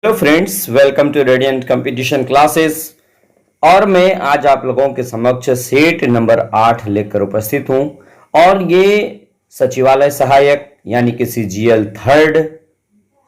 Hello friends, welcome to Radiant Competition Classes. और मैं आज आप लोगों के समक्ष सेट नंबर 8 लेकर उपस्थित हूं। और ये सचिवालय सहायक यानी कि सीजीएल थर्ड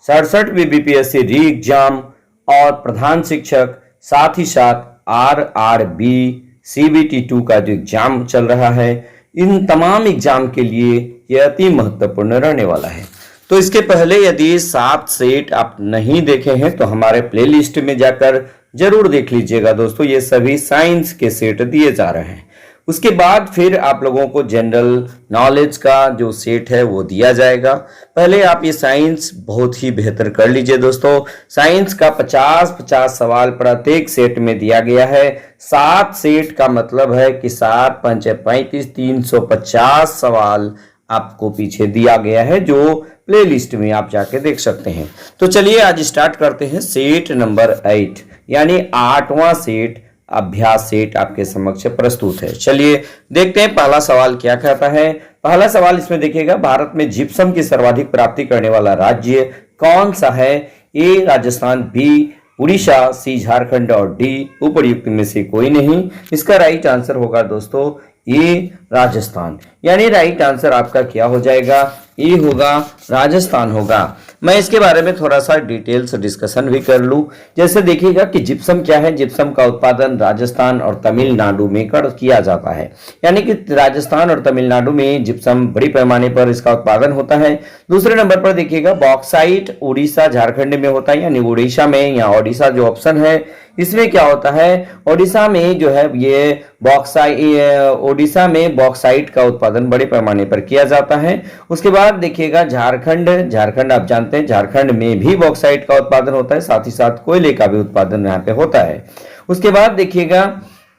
67वीं बीपीएससी री एग्जाम और प्रधान शिक्षक, साथ ही साथ आरआरबी सीबीटी 2 का जो एग्जाम चल रहा है, इन तमाम एग्जाम के लिए यह अति महत्वपूर्ण रहने वाला है। तो इसके पहले यदि 7 सेट आप नहीं देखे हैं तो हमारे प्लेलिस्ट में जाकर जरूर देख लीजिएगा दोस्तों। ये सभी साइंस के सेट दिए जा रहे हैं। उसके बाद फिर आप लोगों को जनरल नॉलेज का जो सेट है वो दिया जाएगा। पहले आप ये साइंस बहुत ही बेहतर कर लीजिए दोस्तों। साइंस का 50-50 सवाल प्रत्येक सेट में दिया गया है। 7 सेट का मतलब है कि 7 पंच 35, 350 सवाल आपको पीछे दिया गया है, जो प्लेलिस्ट में आप जाके देख सकते हैं। तो चलिए आज स्टार्ट करते हैं। सेट नंबर 8 यानी 8वां सेट अभ्यास सेट आपके समक्ष प्रस्तुत है। चलिए देखते हैं पहला सवाल क्या कहता है। पहला सवाल इसमें देखिएगा, भारत में जिप्सम की सर्वाधिक प्राप्ति करने वाला राज्य कौन सा है? ए राजस्थान, बी उड़ीसा, सी झारखंड और डी उपर्युक्त में से कोई नहीं। इसका राइट आंसर होगा दोस्तों ए राजस्थान। यानी राइट आंसर आपका क्या हो जाएगा? ए होगा, राजस्थान होगा। मैं इसके बारे में थोड़ा सा डिटेल्स डिस्कशन भी कर लूं। जैसे देखिएगा कि जिप्सम क्या है। जिप्सम का उत्पादन राजस्थान और तमिलनाडु में किया जाता है। यानी कि राजस्थान और तमिलनाडु में जिप्सम बड़ी पैमाने पर इसका उत्पादन होता है। दूसरे नंबर पर देखिएगा बॉक्साइट उड़ीसा झारखंड में होता है, यानी उड़ीसा में या ओडिशा जो ऑप्शन है इसमें क्या होता है, ओडिशा में जो है ये ओडिशा में बॉक्साइट का उत्पादन बड़े पैमाने पर किया जाता है। उसके बाद देखिएगा झारखंड आप जानते हैं, झारखंड में भी बॉक्साइट का उत्पादन होता है, साथ ही साथ कोयले का भी उत्पादन यहाँ पे होता है। उसके बाद देखिएगा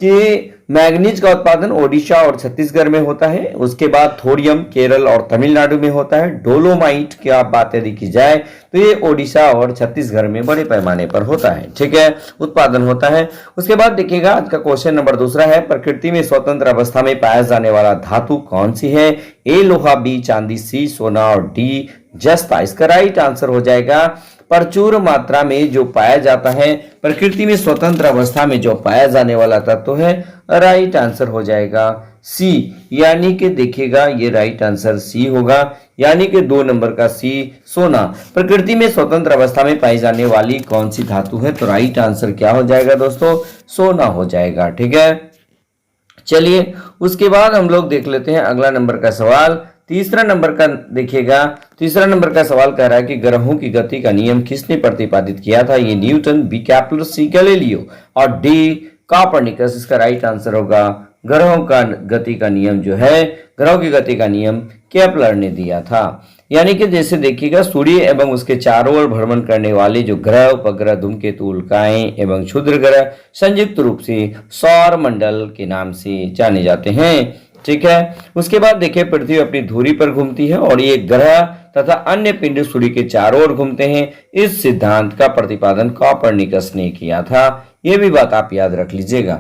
कि मैग्नीज का उत्पादन ओडिशा और छत्तीसगढ़ में होता है। उसके बाद थोरियम केरल और तमिलनाडु में होता है। डोलोमाइट की आप बात यदि की जाए तो ये ओडिशा और छत्तीसगढ़ में बड़े पैमाने पर होता है, ठीक है, उत्पादन होता है। उसके बाद देखिएगा आज का क्वेश्चन नंबर दूसरा है, प्रकृति में स्वतंत्र अवस्था में पाया जाने वाला धातु कौन सी है? ए लोहा, बी चांदी, सी सोना और डी जस्ता। इसका राइट आंसर हो जाएगा प्रचुर मात्रा में जो पाया जाता है, प्रकृति में स्वतंत्र अवस्था में जो पाया जाने वाला तत्व है, राइट आंसर हो जाएगा सी। यानी कि देखिएगा ये राइट आंसर सी होगा। यानी कि 2 नंबर का सी सोना प्रकृति में स्वतंत्र अवस्था में पाई जाने वाली कौन सी धातु है? तो राइट आंसर क्या हो जाएगा दोस्तों? सोना हो जाएगा, ठीक है। चलिए उसके बाद हम लोग देख लेते हैं अगला नंबर का सवाल। तीसरा नंबर का देखिएगा, तीसरा नंबर का सवाल कह रहा है कि ग्रहों की गति का नियम किसने प्रतिपादित किया था? ये न्यूटन, बी केपलर, सी गैलीलियो और डी कॉपरनिकस। इसका राइट आंसर होगा ग्रहों का गति का नियम जो है, ग्रहों की गति का नियम केपलर ने दिया था। यानी कि जैसे देखिएगा सूर्य एवं उसके चारों ओर भ्रमण करने वाले जो ग्रह, उपग्रह, धूमकेतु, उल्काएं एवं क्षुद्र ग्रह संयुक्त रूप से सौर मंडल के नाम से जाने जाते हैं, ठीक है। उसके बाद देखिए पृथ्वी अपनी धुरी पर घूमती है और ये ग्रह तथा अन्य पिंड सूर्य के चारों ओर घूमते हैं। इस सिद्धांत का प्रतिपादन कॉपरनिकस ने किया था। यह भी बात आप याद रख लीजिएगा।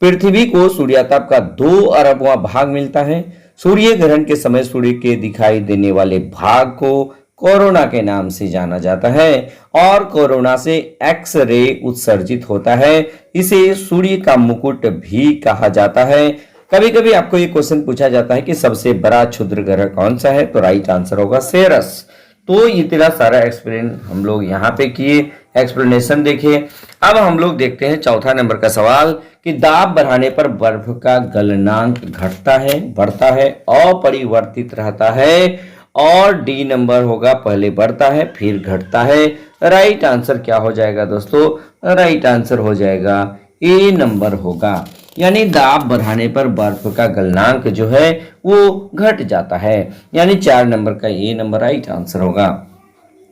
पृथ्वी को सूर्याताप का 2 अरबवां भाग मिलता है। सूर्य ग्रहण के समय सूर्य के दिखाई देने वाले भाग को कोरोना के नाम से जाना जाता है और कोरोना से एक्स रे उत्सर्जित होता है। इसे सूर्य का मुकुट भी कहा जाता है। कभी कभी आपको ये क्वेश्चन पूछा जाता है कि सबसे बड़ा क्षुद्र ग्रह कौन सा है? तो राइट आंसर होगा सेरस। तो इतना सारा एक्सप्लेन हम लोग यहाँ पे किए, एक्सप्लेनेशन देखे। अब हम लोग देखते हैं चौथा नंबर का सवाल कि दाब बढ़ाने पर बर्फ का गलनांक घटता है, बढ़ता है, अपरिवर्तित रहता है, और डी नंबर होगा पहले बढ़ता है फिर घटता है। राइट आंसर क्या हो जाएगा दोस्तों? राइट आंसर हो जाएगा ए नंबर होगा। यानी दाब बढ़ाने पर बर्फ का गलनांक जो है वो घट जाता है। यानी 4 नंबर का ए नंबर राइट आंसर होगा।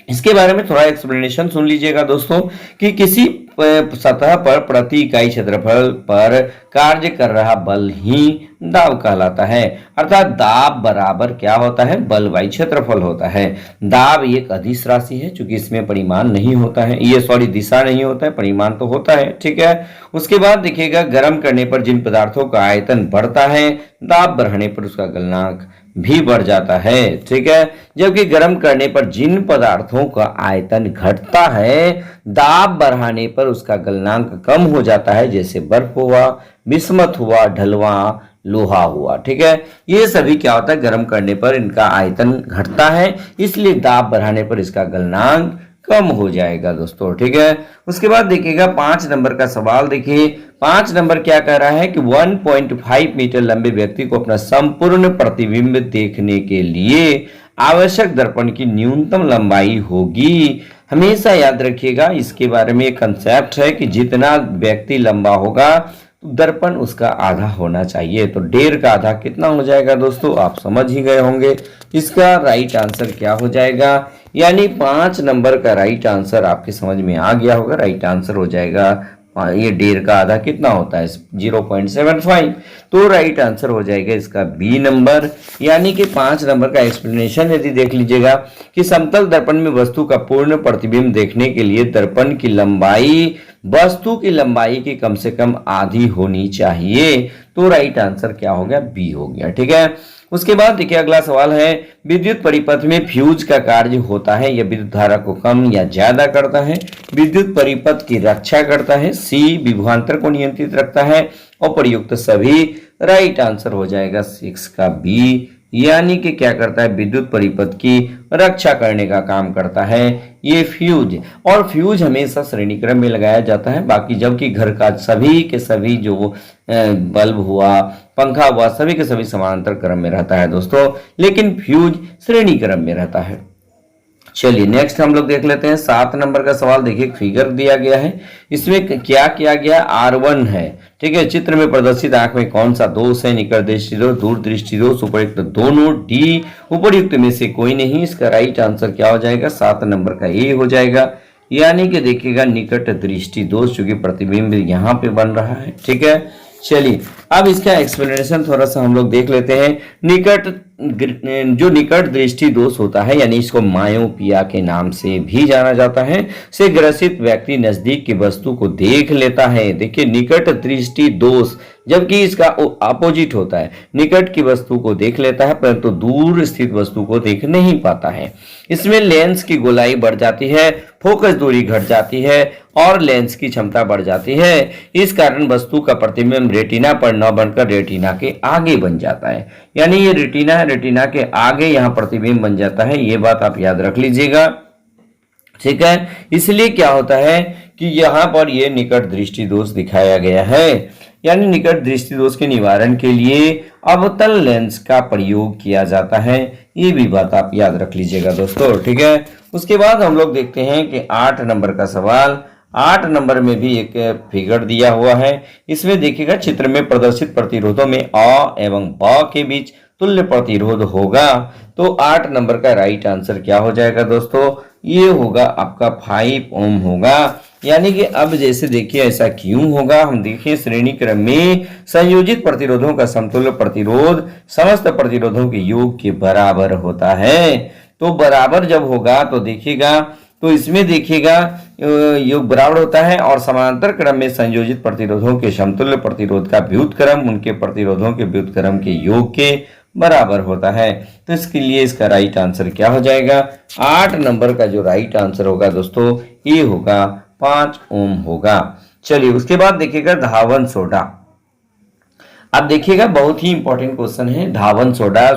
इसके बारे में थोड़ा एक्सप्लेनेशन सुन लीजिएगा दोस्तों कि किसी सतह पर प्रति इकाई क्षेत्रफल पर कार्य कर रहा बल ही दाब कहलाता है। अर्थात दाब बराबर क्या होता है? बल बाई क्षेत्रफल होता है। दाब एक अदिश राशि है, चूंकि इसमें परिमाण नहीं होता है, ये दिशा नहीं होता है, परिमाण तो होता है, ठीक है। उसके बाद देखिएगा गर्म करने पर जिन पदार्थों का आयतन बढ़ता है, दाब बढ़ाने पर उसका गलनांक भी बढ़ जाता है। ठीक है, जबकि गर्म करने पर जिन पदार्थों का आयतन घटता है, दाब बढ़ाने पर उसका गलनांक कम हो जाता है, जैसे बर्फ हुआ, बिस्मत हुआ, ढलवा, लोहा हुआ। ठीक है, ये सभी क्या होता है, गर्म करने पर इनका आयतन घटता है, इसलिए दाब बढ़ाने पर इसका गलनांक कम हो जाएगा दोस्तों। ठीक है, उसके बाद देखिएगा 5 नंबर का सवाल। देखिए 5 नंबर क्या कह रहा है कि 1.5 मीटर लंबे व्यक्ति को अपना संपूर्ण प्रतिबिंब देखने के लिए आवश्यक दर्पण की न्यूनतम लंबाई होगी। हमेशा याद रखिएगा, इसके बारे में एक कंसेप्ट है कि जितना व्यक्ति लंबा होगा तो दर्पण उसका आधा होना चाहिए। तो 1.5 का आधा कितना हो जाएगा दोस्तों, आप समझ ही गए होंगे। इसका राइट आंसर क्या हो जाएगा, यानी 5 नंबर का राइट आंसर आपके समझ में आ गया होगा। राइट आंसर हो जाएगा, ये 1.5 का आधा कितना होता है, 0.75। तो राइट आंसर हो जाएगा इसका बी नंबर। यानी कि 5 नंबर का एक्सप्लेनेशन यदि देख लीजिएगा कि समतल दर्पण में वस्तु का पूर्ण प्रतिबिंब देखने के लिए दर्पण की लंबाई वस्तु की लंबाई की कम से कम आधी होनी चाहिए। तो राइट आंसर क्या हो गया, बी हो गया। ठीक है, उसके बाद देखिए अगला सवाल है, विद्युत परिपथ में फ्यूज का कार्य होता है, यह विद्युत धारा को कम या ज्यादा करता है, विद्युत परिपथ की रक्षा करता है, सी विभवांतर को नियंत्रित रखता है, और प्रयुक्त सभी। राइट आंसर हो जाएगा 6 का बी, यानी कि क्या करता है, विद्युत परिपथ की रक्षा करने का काम करता है ये फ्यूज। और फ्यूज हमेशा श्रेणी क्रम में लगाया जाता है, बाकी जबकि घर का सभी के सभी जो बल्ब हुआ, पंखा हुआ, सभी के सभी समांतर क्रम में रहता है दोस्तों, लेकिन फ्यूज श्रेणी क्रम में रहता है। चलिए नेक्स्ट हम लोग देख लेते हैं 7 नंबर का सवाल। देखिए फिगर दिया गया है, इसमें क्या किया गया, R1 है। ठीक है, चित्र में प्रदर्शित आंख में कौन सा दोष है, निकट दृष्टि दोष, दूर दृष्टि दोष, उपयुक्त दोनों, डी उपयुक्त में से कोई नहीं। इसका राइट आंसर क्या हो जाएगा, 7 नंबर का ए हो जाएगा। यानी कि देखिएगा निकट दृष्टि दोष, चूंकि प्रतिबिंब यहाँ पे बन रहा है। ठीक है, चलिए अब इसका एक्सप्लेनेशन थोड़ा सा हम लोग देख लेते हैं। जो निकट दृष्टि दोष होता है, यानी इसको मायोपिया के नाम से भी जाना जाता है, से ग्रसित व्यक्ति नजदीक की वस्तु को देख लेता है। देखिए निकट दृष्टि दोष, जबकि इसका अपोजिट होता है, निकट की वस्तु को देख लेता है परंतु दूर स्थित वस्तु को देख नहीं पाता है। इसमें लेंस की गोलाई बढ़ जाती है, फोकस दूरी घट जाती है और लेंस की क्षमता बढ़ जाती है। इस कारण वस्तु का प्रतिबिंब रेटिना पर न बनकर रेटिना के आगे बन जाता है, यानी ये रेटिना है, रेटिना के आगे यहाँ प्रतिबिंब बन जाता है। ये बात आप याद रख लीजिएगा। ठीक है, इसलिए क्या होता है कि यहाँ पर ये निकट दृष्टि दोष दिखाया गया है, यानी निकट दृष्टि दोष के निवारण के लिए अवतल लेंस का प्रयोग किया जाता है। ये भी बात आप याद रख लीजिएगा दोस्तों। ठीक है, उसके बाद हम लोग देखते हैं कि 8 नंबर का सवाल। 8 नंबर में भी एक फिगर दिया हुआ है, इसमें देखिएगा चित्र में प्रदर्शित प्रतिरोधों में अ एवं ब के बीच तुल्य प्रतिरोध होगा। तो 8 नंबर का राइट आंसर क्या हो जाएगा दोस्तों, ये होगा आपका 5 ओम होगा। यानी कि अब जैसे देखिए ऐसा क्यों होगा, हम देखिए श्रेणी क्रम में संयोजित प्रतिरोधों का समतुल्य प्रतिरोध समस्त प्रतिरोधों के योग के बराबर होता है। तो बराबर जब होगा तो देखिएगा, तो इसमें देखिएगा योग बराबर होता है और समांतर क्रम में संयोजित प्रतिरोधों के समतुल्य प्रतिरोध का व्युत्क्रम उनके प्रतिरोधों के व्युत्क्रम के योग के बराबर होता है। तो इसके लिए इसका राइट आंसर क्या हो जाएगा, 8 नंबर का जो राइट आंसर होगा दोस्तों ये होगा 5 ओम होगा। चलिए उसके बाद देखिएगा धावन सोडा। अब देखिएगा बहुत ही इंपॉर्टेंट क्वेश्चन है, धावन सोडा।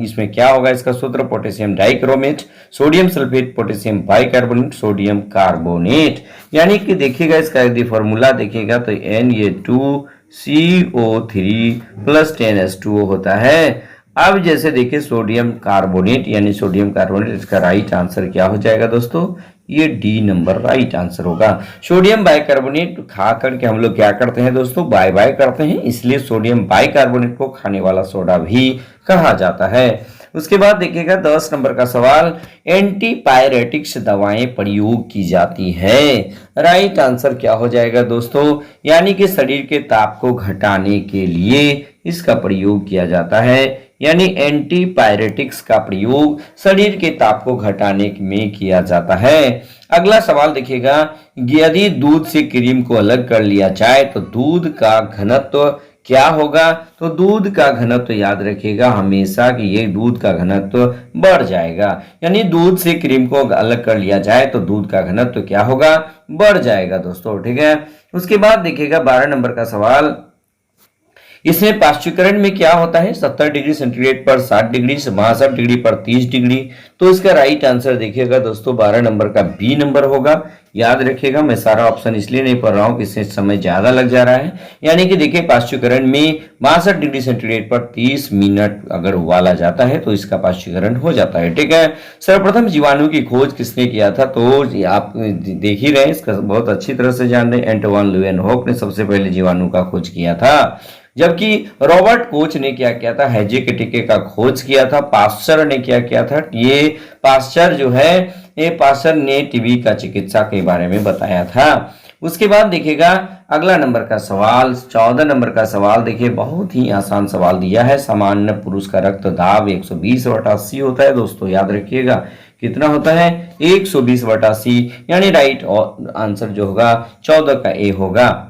इसमें क्या होगा, इसका सूत्र potassium dichromate, sodium sulphate, potassium bicarbonate, sodium carbonate. यानी कि देखिएगा इसका यदि फॉर्मूला देखिएगा तो Na2CO3 प्लस 10H2O होता है। अब जैसे देखिए सोडियम कार्बोनेट, यानी सोडियम कार्बोनेट, इसका राइट आंसर क्या हो जाएगा दोस्तों, ये डी नंबर राइट आंसर होगा। सोडियम बाइकार्बोनेट खा करके हम लोग क्या करते हैं दोस्तों, बाय बाय करते हैं, इसलिए सोडियम बाइकार्बोनेट को खाने वाला सोडा भी कहा जाता है। उसके बाद देखिएगा 10 नंबर का सवाल, एंटीपायरेटिक्स दवाएं प्रयोग की जाती है। राइट आंसर क्या हो जाएगा दोस्तों, यानी कि शरीर के ताप को घटाने के लिए इसका प्रयोग किया जाता है। यानी एंटीपायरेटिक्स का प्रयोग शरीर के ताप को घटाने में किया जाता है। अगला सवाल देखिएगा, यदि दूध से क्रीम को अलग कर लिया जाए तो दूध का घनत्व क्या होगा, तो दूध का घनत्व याद रखिएगा हमेशा कि ये दूध का घनत्व बढ़ जाएगा, यानी दूध से क्रीम को अलग कर लिया जाए तो दूध का घनत्व क्या होगा, बढ़ जाएगा दोस्तों। ठीक है, उसके बाद देखिएगा 12 नंबर का सवाल, इसमें पाश्चुकरण में क्या होता है, 70 डिग्री सेंटीग्रेड पर 60 डिग्री, 62 डिग्री पर 30 डिग्री। तो इसका राइट आंसर देखिएगा दोस्तों 12 नंबर का बी नंबर होगा। याद रखिएगा, मैं सारा ऑप्शन इसलिए नहीं पढ़ रहा हूं कि इससे समय ज्यादा लग जा रहा है। यानी कि देखिए पाश्चुकरण में 62 डिग्री सेंटीग्रेड पर 30 मिनट अगर उबाला जाता है तो इसका पाश्चुकरण हो जाता है। ठीक है, सर्वप्रथम जीवाणु की खोज किसने किया था, तो आप देख ही रहे हैं, इसका बहुत अच्छी तरह से जान रहे हैं, एंटोइन ल्यूवेनहॉक ने सबसे पहले जीवाणु का खोज किया था। जबकि रॉबर्ट कोच ने क्या किया था, हैजे के टीके का खोज किया था। पास्चर ने क्या किया था, ये पास्चर जो है, ये पास्चर ने टीबी का चिकित्सा के बारे में बताया था। उसके बाद देखिएगा अगला नंबर का सवाल, 14 नंबर का सवाल देखिए, बहुत ही आसान सवाल दिया है। सामान्य पुरुष का रक्त दाब 120/80 होता है दोस्तों, याद रखिएगा कितना होता है, 120/80, यानी राइट आंसर जो होगा 14 का ए होगा।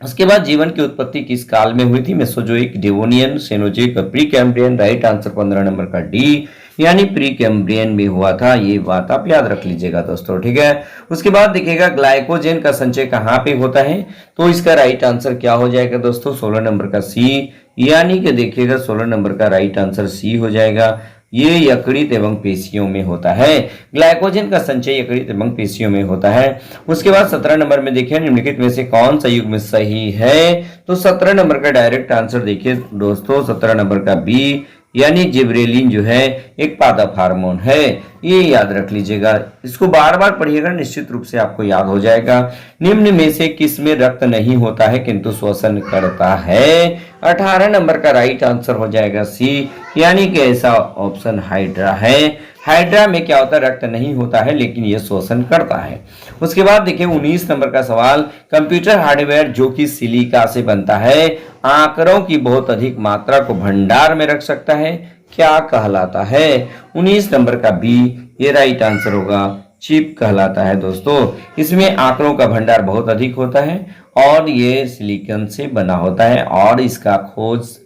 उसके बाद जीवन की उत्पत्ति किस काल में हुई थी, Mesozoic, Devonian, Cenozoic, pre Cambrian. Right answer 15 number का डी, यानी प्री कैम्ब्रियन में हुआ था। ये बात आप याद रख लीजिएगा दोस्तों। ठीक है, उसके बाद देखिएगा ग्लाइकोजेन का संचय कहाँ पे होता है, तो इसका राइट आंसर क्या हो जाएगा दोस्तों, 16 नंबर का सी, यानी कि देखिएगा 16 नंबर का राइट आंसर सी हो जाएगा। ये यकृत एवं पेशियों में होता है, ग्लाइकोजन का संचय यकृत एवं पेशियों में होता है। उसके बाद 17 नंबर में देखिए निम्नलिखित में से कौन सा युग्म सही है, तो 17 नंबर का डायरेक्ट आंसर देखिए दोस्तों 17 नंबर का बी, यानी जिब्रेलिन जो है एक पादप हार्मोन है। ये याद रख लीजिएगा, इसको बार बार पढ़िएगा, निश्चित रूप से आपको याद हो जाएगा। निम्न में से किस में रक्त नहीं होता है किंतु श्वसन करता है, 18 नंबर का राइट आंसर हो जाएगा सी, यानी कि ऐसा ऑप्शन हाइड्रा है। हाइड्रा में क्या होता है, रक्त नहीं होता है लेकिन यह शोषण करता है। उसके बाद देखिए 19 नंबर का सवाल, कंप्यूटर हार्डवेयर जो कि सिलिका से बनता है आंकड़ों की बहुत अधिक मात्रा को भंडार में रख सकता है, क्या कहलाता है, 19 नंबर का बी, ये राइट आंसर होगा, चिप कहलाता है दोस्तों। इसमें आंकड़ों का भंडार बहुत अधिक होता है और ये सिलिकॉन से बना होता है और इसका खोज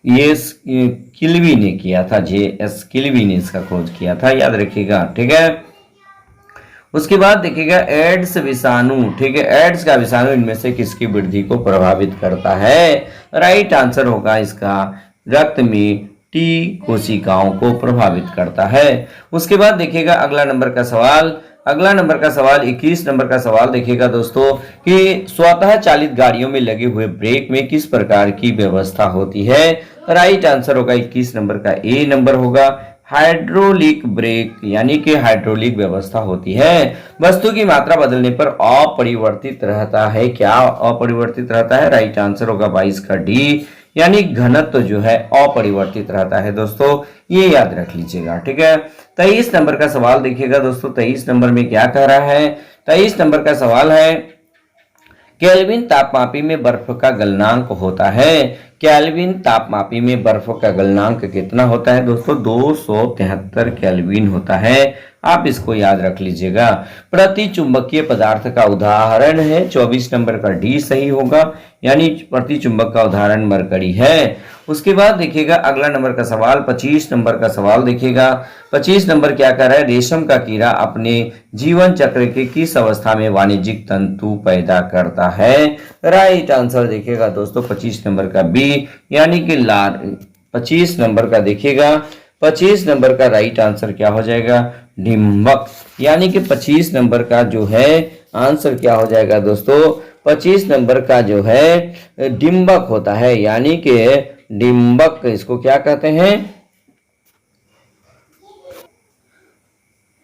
ये किल्वी ने किया था, जे.एस. किल्वी ने इसका खोज किया था, याद रखिएगा। ठीक है, उसके बाद देखिएगा एड्स विषाणु, ठीक है, एड्स का विषाणु इनमें से किसकी वृद्धि को प्रभावित करता है, राइट आंसर होगा इसका रक्त में टी कोशिकाओं को प्रभावित करता है। उसके बाद देखिएगा अगला नंबर का सवाल, अगला नंबर का सवाल 21 नंबर का सवाल देखिएगा दोस्तों कि स्वतः चालित गाड़ियों में लगे हुए ब्रेक में किस प्रकार की व्यवस्था होती है, राइट आंसर होगा 21 नंबर का ए नंबर होगा, हाइड्रोलिक ब्रेक, यानी कि हाइड्रोलिक व्यवस्था होती है। वस्तु की मात्रा बदलने पर अपरिवर्तित रहता है, क्या अपरिवर्तित रहता है, राइट आंसर होगा 22 का डी, यानी घनत्व जो है अपरिवर्तित रहता है दोस्तों, ये याद रख लीजिएगा। ठीक है, 23 नंबर का सवाल देखिएगा दोस्तों, 23 नंबर में क्या कह रहा है, 23 नंबर का सवाल है केल्विन तापमापी में बर्फ का गलनांक होता है, केल्विन तापमापी में बर्फ का गलनांक कितना होता है दोस्तों, 273 केल्विन होता है, आप इसको याद रख लीजिएगा। प्रति चुंबकीय पदार्थ का उदाहरण है, 24 नंबर का डी सही होगा, यानी प्रति चुंबक का उदाहरण मरकरी है। उसके बाद देखिएगा अगला नंबर का सवाल 25 नंबर का सवाल देखिएगा, 25 नंबर क्या कर रहा है, रेशम का कीड़ा अपने जीवन चक्र के किस अवस्था में वाणिज्यिक तंतु पैदा करता है, राइट आंसर देखिएगा दोस्तों 25 नंबर का बी, यानी कि 25 नंबर का देखिएगा, 25 नंबर का राइट आंसर क्या हो जाएगा, डिंबक, यानी कि 25 नंबर का जो है आंसर क्या हो जाएगा दोस्तों, 25 नंबर का जो है डिंबक होता है, यानी कि डिंबक इसको क्या कहते हैं,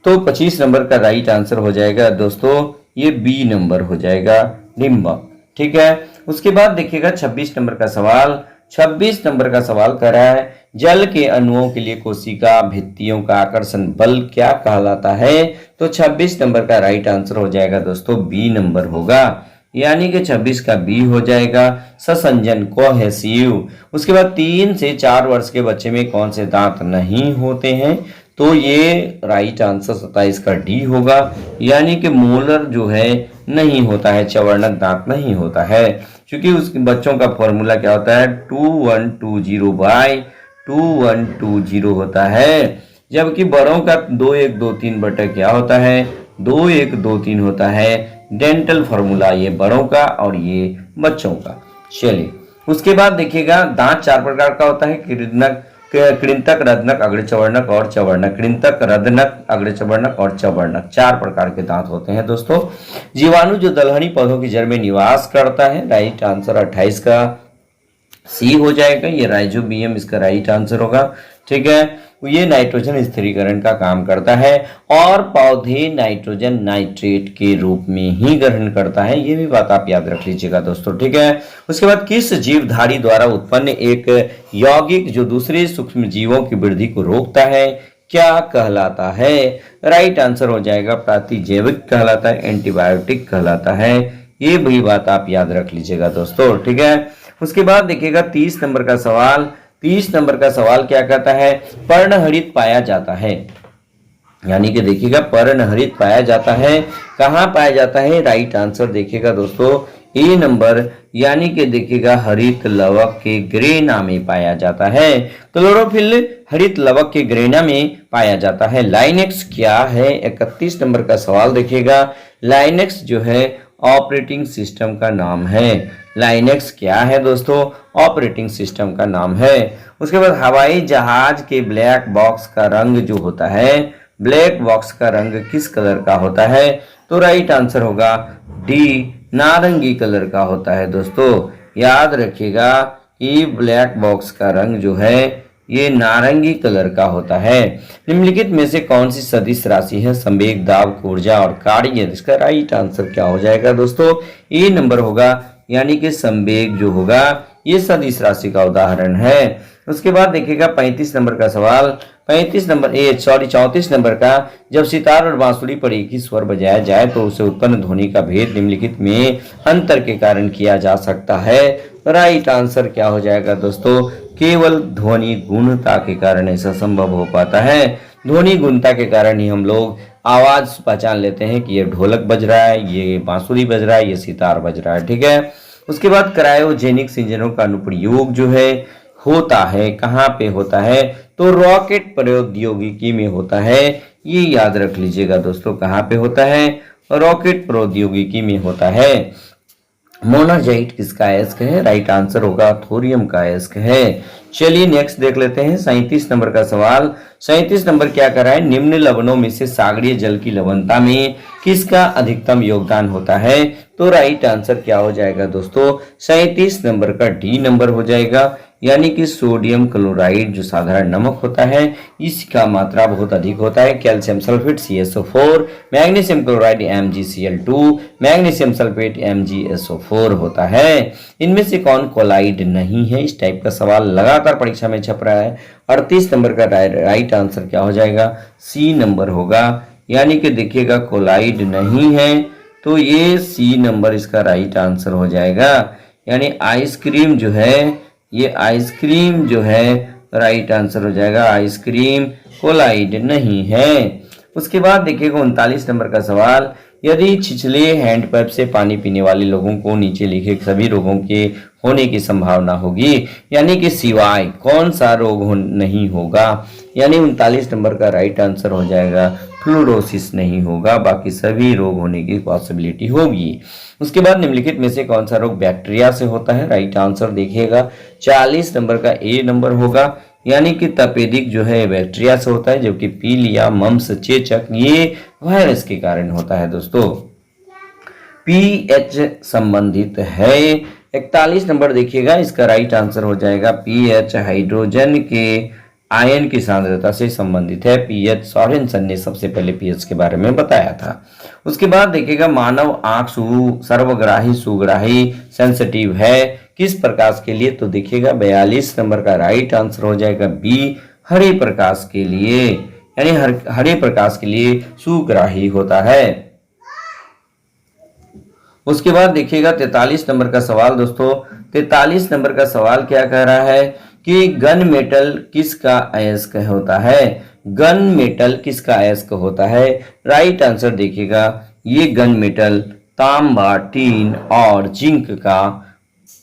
तो 25 नंबर का राइट आंसर हो जाएगा दोस्तों ये बी नंबर हो जाएगा, डिंबक। ठीक है, उसके बाद देखिएगा 26 नंबर का सवाल, 26 नंबर का सवाल कर रहा है जल के अणुओं के लिए कोशिका भित्तियों का आकर्षण बल क्या कहलाता है, तो 26 नंबर का राइट आंसर हो जाएगा दोस्तों बी नंबर होगा, यानी कि 26 का बी हो जाएगा, ससंजन कोहेसिव। उसके बाद 3 से 4 वर्ष के बच्चे में कौन से दांत नहीं होते हैं, तो ये राइट आंसर 27 का डी होगा, यानी कि मोलर जो है नहीं होता है, चवर्णक दांत नहीं होता है, क्योंकि उस बच्चों का फॉर्मूला क्या होता है 2120/2120 होता है, जबकि बड़ों का 2123 क्या होता है 2123 होता है। डेंटल फॉर्मूला ये बड़ों का और ये बच्चों का। चलिए उसके बाद देखिएगा दांत 4 प्रकार का होता है, कृंतक, रत्नक, अग्रचवर्णक और चवर्णक। कृंतक, रत्नक, अग्रचवर्णक और चवर्णक 4 प्रकार के दांत होते हैं दोस्तों। जीवाणु जो दलहनी पौधों की जड़ में निवास करता है, राइट आंसर 28 का सी हो जाएगा, ये राइजोबियम इसका राइट आंसर होगा। ठीक है, ये नाइट्रोजन स्थिरीकरण का काम करता है और पौधे नाइट्रोजन नाइट्रेट के रूप में ही ग्रहण करता है, ये भी बात आप याद रख लीजिएगा दोस्तों। ठीक है, उसके बाद किस जीवधारी द्वारा उत्पन्न एक यौगिक जो दूसरे सूक्ष्म जीवों की वृद्धि को रोकता है क्या कहलाता है? राइट आंसर हो जाएगा प्रतिजैविक कहलाता है, एंटीबायोटिक कहलाता है, ये भी बात आप याद रख लीजिएगा दोस्तों। ठीक है, उसके बाद देखिएगा 30 नंबर का सवाल। 30 नंबर का सवाल क्या कहता है? पर्णहरित पाया जाता है, यानी कि देखिएगा पर्णहरित पाया जाता है, कहाँ पाया जाता है? राइट आंसर देखिएगा दोस्तों ए नंबर, यानी कि देखिएगा हरित लवक के ग्रेना में पाया जाता है। क्लोरोफिल हरित लवक के ग्रेना में पाया जाता है। लाइनेक्स क्या है? 31 नंबर का सवाल देखिएगा। लाइनेक्स जो है ऑपरेटिंग सिस्टम का नाम है। लाइनेक्स क्या है दोस्तों? ऑपरेटिंग सिस्टम का नाम है। उसके बाद हवाई जहाज के ब्लैक बॉक्स का रंग जो होता है, ब्लैक बॉक्स का रंग किस कलर का होता है? तो राइट आंसर होगा डी, नारंगी कलर का होता है दोस्तों। याद रखिएगा कि ब्लैक बॉक्स का रंग जो है ये नारंगी कलर का होता है। निम्नलिखित में से कौन सी सदिश राशि है? संवेग, दाब, ऊर्जा और कार्य। इसका राइट आंसर क्या हो जाएगा दोस्तों? ए नंबर होगा, यानी कि संवेग जो होगा ये सदिश राशि का उदाहरण है। उसके बाद देखिएगा 35 नंबर का सवाल। 34 नंबर का, जब सितार और बांसुरी पर एक ही स्वर बजाया जाए तो उसे उत्पन्न ध्वनि का भेद निम्नलिखित में अंतर के कारण किया जा सकता है। राइट आंसर क्या हो जाएगा दोस्तों? केवल ध्वनि गुणता के कारण ऐसा संभव हो पाता है। ध्वनि गुणता के कारण ही हम लोग आवाज पहचान लेते हैं कि ये ढोलक बज रहा है, ये बांसुरी बज रहा है, ये सितार बज रहा है। ठीक है, उसके बाद क्रायोजेनिक्स इंजनों का अनुप्रयोग जो है होता है, कहाँ पे होता है? तो रॉकेट प्रौद्योगिकी में होता है, ये याद रख लीजिएगा दोस्तों। कहाँ पे होता है? रॉकेट प्रौद्योगिकी में होता है। मोनाजाइट किसका अयस्क है? राइट आंसर होगा थोरियम का अयस्क है। चलिए नेक्स्ट देख लेते हैं 37 नंबर का सवाल। 37 नंबर क्या कर रहा है? निम्न लवणों में से सागरीय जल की लवणता में किसका अधिकतम योगदान होता है? तो राइट आंसर क्या हो जाएगा दोस्तों? 37 नंबर का डी नंबर हो जाएगा, यानी कि सोडियम क्लोराइड जो साधारण नमक होता है इसका मात्रा बहुत अधिक होता है। Calcium sulphate CaSO4, magnesium chloride MgCl2, magnesium sulphate MgSO4 होता है। इनमें से कौन कोलाइड नहीं है? इस टाइप का सवाल लगातार परीक्षा में छप रहा है। 38 नंबर का राइट आंसर क्या हो जाएगा? सी नंबर होगा, यानी कि देखिएगा कोलाइड नहीं है, तो ये सी नंबर इसका राइट आंसर हो जाएगा। यानी आइसक्रीम जो है, ये आइसक्रीम जो है राइट आंसर हो जाएगा। आइसक्रीम कोलाइड नहीं है। उसके बाद देखिएगा 39 नंबर का सवाल। यदि छिछले हैंडपंप से पानी पीने वाले लोगों को नीचे लिखे सभी रोगों के होने की संभावना होगी, यानी कि सिवाय कौन सा रोग नहीं होगा? यानी 39 नंबर का राइट आंसर हो जाएगा फ्लूरोसिस नहीं होगा, बाकी सभी रोग होने की पॉसिबिलिटी होगी। उसके बाद निम्नलिखित में से कौन सा रोग बैक्टीरिया से होता है? राइट आंसर देखिएगा 40 नंबर का ए नंबर होगा, यानी कि तपेदिक जो है बैक्टीरिया से होता है, जबकि पीलिया, मम्स, चेचक ये वायरस के कारण होता है दोस्तों। पीएच संबंधित है। 41 नंबर देखिएगा, इसका राइट आंसर हो जाएगा पीएच हाइड्रोजन के आयन की सांद्रता से संबंधित है। पीएच सोरेनसन ने सबसे पहले पीएच के बारे में बताया था। उसके बाद देखिएगा मानव आंख सर्वग्राही, सुग्राही, सेंसिटिव है किस प्रकाश के लिए? तो देखिएगा 42 नंबर का राइट आंसर हो जाएगा बी, हरे प्रकाश के लिए, यानी हरे प्रकाश के लिए सुग्राही होता है। उसके बाद देखिएगा 43 नंबर का सवाल दोस्तों। 43 नंबर का सवाल क्या कह रहा है कि गन मेटल किसका अयस्क होता है। गन मेटल किसका अयस्क होता है। राइट आंसर देखिएगा, ये गन मेटल तांबा, टीन और जिंक का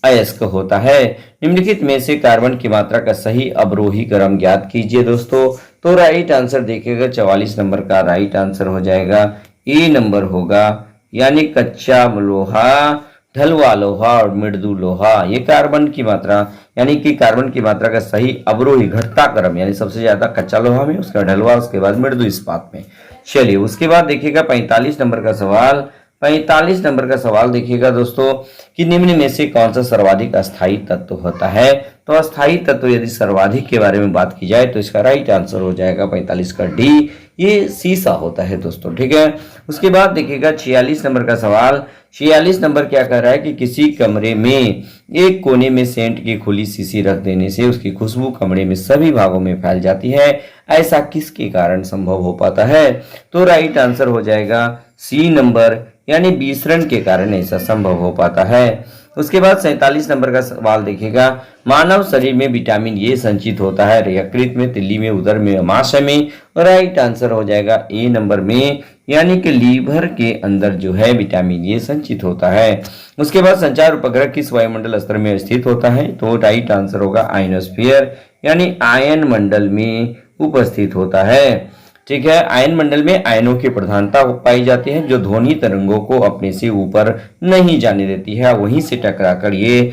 अयस्क होता है। निम्नलिखित में से कार्बन की मात्रा का सही अवरोही क्रम ज्ञात कीजिए दोस्तों। तो राइट आंसर देखिएगा 44 नंबर का राइट आंसर हो जाएगा, ए नंबर होगा, यानी कच्चा लोहा, ढलुआ लोहा और मृदु लोहा। ये कार्बन की मात्रा, यानी कि कार्बन की मात्रा का सही अवरोही घटता क्रम, यानी सबसे ज्यादा कच्चा लोहा में, उसका ढलुआ, उसके बाद मृदु इस्पात में। चलिए उसके बाद देखिएगा 45 नंबर का सवाल। 45 नंबर का सवाल देखिएगा दोस्तों कि निम्न में से कौन सा सर्वाधिक अस्थायी तत्व होता है। तो अस्थायी तत्व यदि सर्वाधिक के बारे में बात की जाए तो इसका राइट आंसर हो जाएगा 45 का डी, ये सीसा होता है दोस्तों, ठीक है। उसके बाद देखिएगा 46 नंबर का सवाल। 46 नंबर क्या कह रहा है कि किसी कमरे में एक कोने में सेंट की खुली शीशी रख देने से उसकी खुशबू कमरे में सभी भागों में फैल जाती है, ऐसा किसके कारण संभव हो पाता है। तो राइट आंसर हो जाएगा सी नंबर, यानी विसरण के कारण ऐसा संभव हो पाता है। उसके बाद 47 नंबर का सवाल देखिएगा, मानव शरीर में विटामिन ए संचित होता है यकृत में, तिल्ली में, उदर में, अमाशय में। राइट आंसर हो जाएगा ए नंबर में, यानी कि लीवर के अंदर जो है विटामिन ए संचित होता है। उसके बाद संचार उपग्रह किस वायुमंडल स्तर में स्थित होता है। तो राइट आंसर होगा आयनोस्फीयर, यानी आयन मंडल में उपस्थित होता है, ठीक है। आयन मंडल में आयनों की प्रधानता पाई जाती है जो ध्वनि तरंगों को अपने से ऊपर नहीं जाने देती है, वहीं से टकराकर ये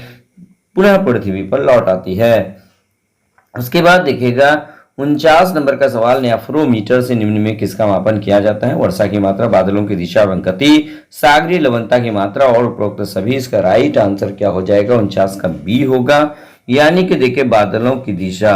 पुनः पृथ्वी पर लौट आती है। उसके बाद देखिएगा 49 नंबर का सवाल, नेफ्रोमीटर से निम्न में किसका मापन किया जाता है। वर्षा की मात्रा, बादलों की दिशा एवं गति, सागरीय लवणता की मात्रा और उपरोक्त सभी। इसका राइट आंसर क्या हो जाएगा, 49 का बी होगा, यानी कि देखिए बादलों की दिशा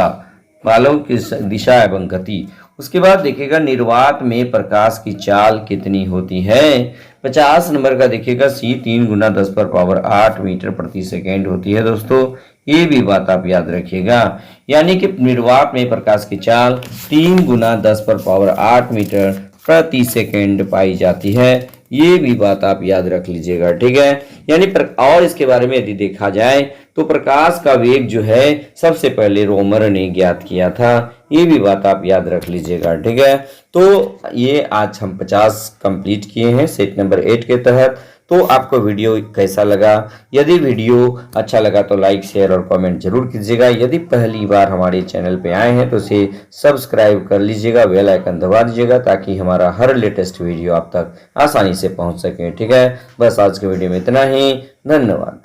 एवं गति। उसके बाद देखिएगा निर्वात में प्रकाश की चाल कितनी होती है। 50 नंबर का देखिएगा सी 3 गुना 10⁻8 मीटर प्रति सेकेंड होती है दोस्तों, ये भी बात आप याद रखिएगा, यानी कि निर्वात में प्रकाश की चाल 3 गुना 10⁻8 मीटर प्रति सेकेंड पाई जाती है, ये भी बात आप याद रख लीजिएगा, ठीक है। यानी और इसके बारे में यदि देखा जाए तो प्रकाश का वेग जो है सबसे पहले रोमर ने ज्ञात किया था, ये भी बात आप याद रख लीजिएगा, ठीक है। तो ये आज हम 50 कंप्लीट किए हैं सेट नंबर 8 के तहत। तो आपको वीडियो कैसा लगा, यदि वीडियो अच्छा लगा तो लाइक, शेयर और कमेंट जरूर कीजिएगा। यदि पहली बार हमारे चैनल पे आए हैं तो इसे सब्सक्राइब कर लीजिएगा, बेल आइकन दबा दीजिएगा ताकि हमारा हर लेटेस्ट वीडियो आप तक आसानी से पहुंच सके, ठीक है। बस आज के वीडियो में इतना ही, धन्यवाद।